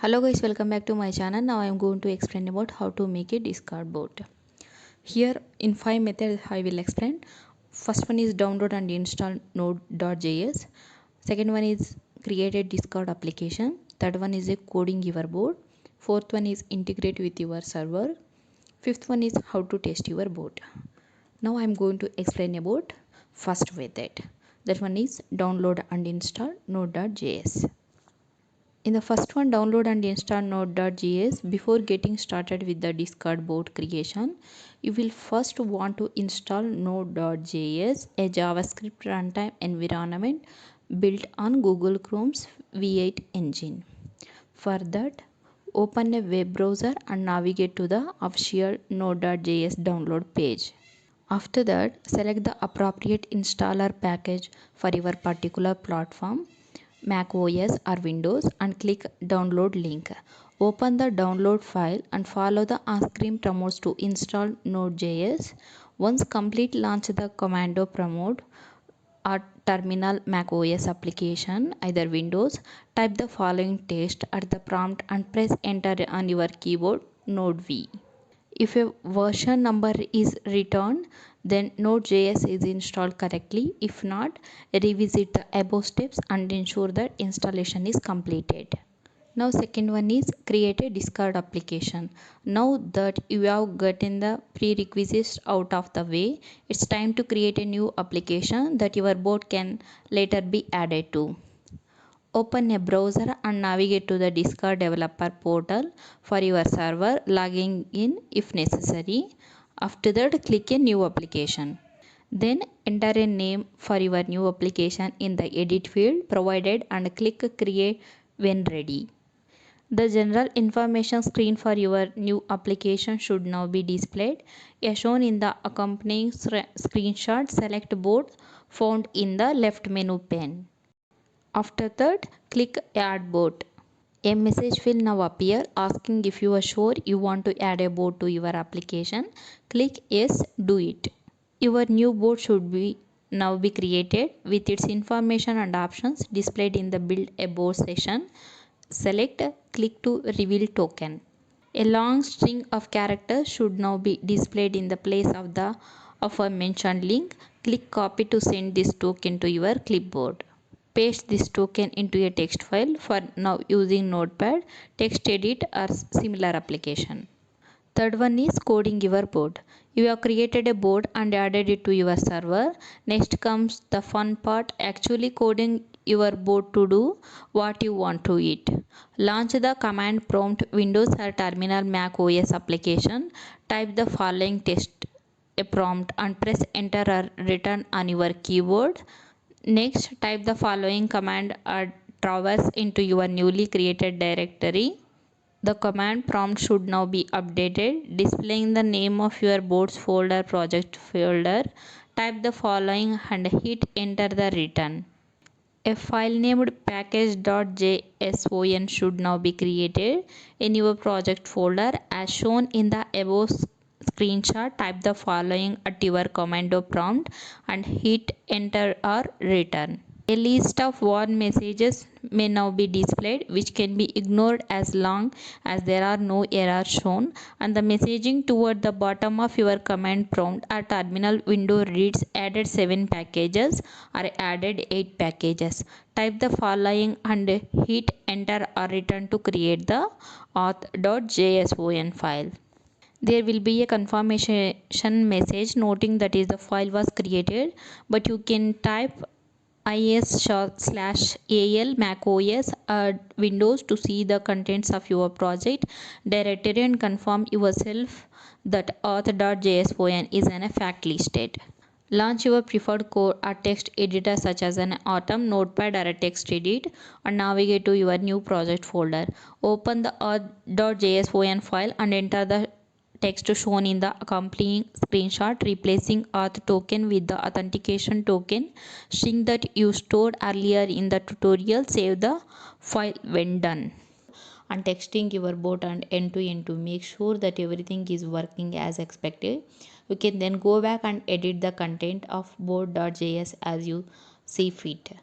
Hello guys, welcome back to my channel. Now I am going to explain about how to make a Discord bot. Here in 5 methods I will explain. First one is download and install Node.js. Second one is create a Discord application. Third one is a coding your bot. Fourth one is integrate with your server. Fifth one is how to test your bot. Now I am going to explain about first method. That one is download and install Node.js. In the first one, download and install Node.js. Before getting started with the Discord bot creation, you will first want to install Node.js, a JavaScript runtime environment built on Google Chrome's V8 engine. For that, open a web browser and navigate to the official Node.js download page. After that, select the appropriate installer package for your particular platform, Mac OS or Windows, and click download link. Open the download file and follow the on-screen prompts to install Node.js. Once complete, launch the commando prompt or terminal Mac OS application, either Windows. Type the following text at the prompt and press enter on your keyboard, Node V. If a version number is returned, then Node.js is installed correctly. If not, revisit the above steps and ensure that installation is completed. Now second one is create a Discord application. Now that you have gotten the prerequisites out of the way, it's time to create a new application that your bot can later be added to. Open a browser and navigate to the Discord developer portal for your server, logging in if necessary. After that, click a new application. Then enter a name for your new application in the edit field provided and click create when ready. The general information screen for your new application should now be displayed. As shown in the accompanying screenshot, select bot found in the left menu pane. After that, click add bot. A message will now appear asking if you are sure you want to add a bot to your application. Click yes, do it. Your new bot should now be created with its information and options displayed in the build a bot section. Select click to reveal token. A long string of characters should now be displayed in the place of the aforementioned link. Click copy to send this token to your clipboard. Paste this token into a text file for now using Notepad, TextEdit or similar application. Third one is coding your bot. You have created a bot and added it to your server. Next comes the fun part, actually coding your bot to do what you want to it. Launch the command prompt Windows or Terminal Mac OS application. Type the following text a prompt and press enter or return on your keyboard. Next, type the following command or traverse into your newly created directory. The command prompt should now be updated, displaying the name of your bot's folder project folder. Type the following and hit enter the return. A file named package.json should now be created in your project folder as shown in the above screenshot. Type the following at your commando prompt and hit enter or return. A list of warn messages may now be displayed, which can be ignored as long as there are no errors shown, and the messaging toward the bottom of your command prompt or terminal window reads added 7 packages or added 8 packages. Type the following and hit enter or return to create the auth.json file. There will be a confirmation message noting that the file was created, but you can type is/al macOS or Windows to see the contents of your project directory and confirm yourself that auth.json is in a fact listed. Launch your preferred code or text editor such as an Atom, Notepad or a TextEdit and navigate to your new project folder. Open the auth.json file and enter the text shown in the accompanying screenshot, replacing auth token with the authentication token string that you stored earlier in the tutorial. Save the file when done. And texting your bot and end to end to make sure that everything is working as expected. You can then go back and edit the content of bot.js as you see fit.